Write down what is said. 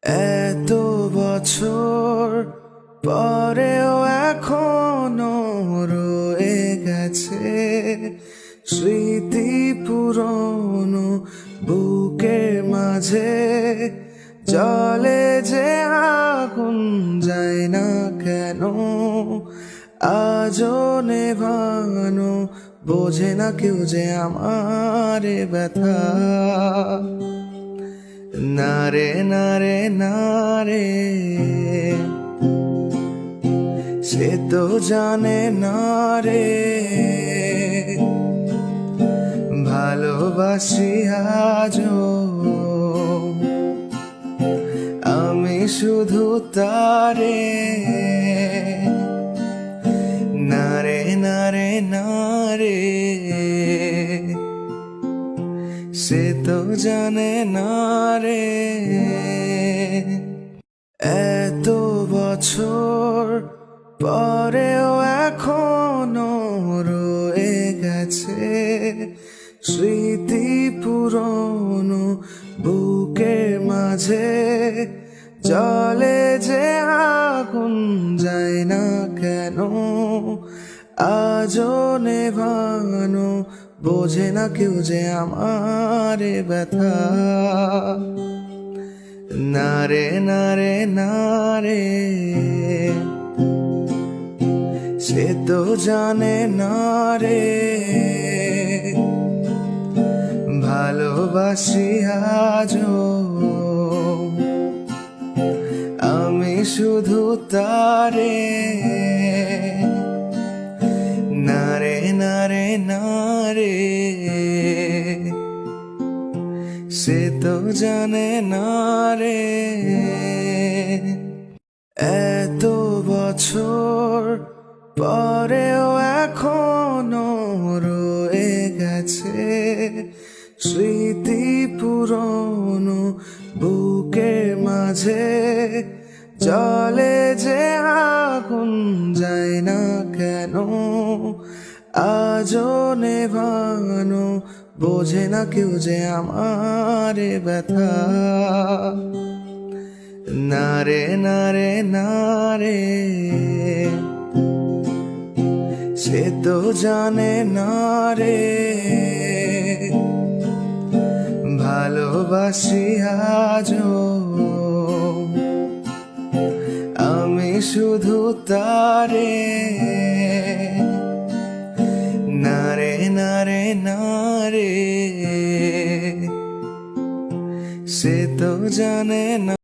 এত বছর পরেও এখনো রয়ে গেছে স্মৃতি পুরনো বুকের মাঝে। জলে যে আগুন যায় না কেন আজও নেভানো বোঝে না কেউ যে আমার ব্যথা। নারে নারে নারে সে তো জানে না রে ভালোবাসি আজও আমি শুধু তারে। নারে নারে নারে সে তো জানে না রে। এত বছর পরেও এখনো রয়ে গেছে স্মৃতি পুরনো বুকের মাঝে। জলে যে আগুন যায় না কেন আজও নেভানো বোঝে না কেউ যে আমার ব্যথা। নারে নারে নারে সে তো জানে না রে ভালোবাসি আজও আমি শুধু তারে। নারে নারে নারে সে তো জানে না রে। এত বছর পরেও এখনো রয়ে গেছে স্মৃতি পুরনো বুকের মাঝে। জলে যে আগুন যায় না কেন আজও নেভানো বোঝে না কেউ যে আমার ব্যথা। নারে নারে নারে সে তো জানে না রে ভালোবাসি আজও আমি শুধু তারে। নারে নারে নারে সে তো জানে না।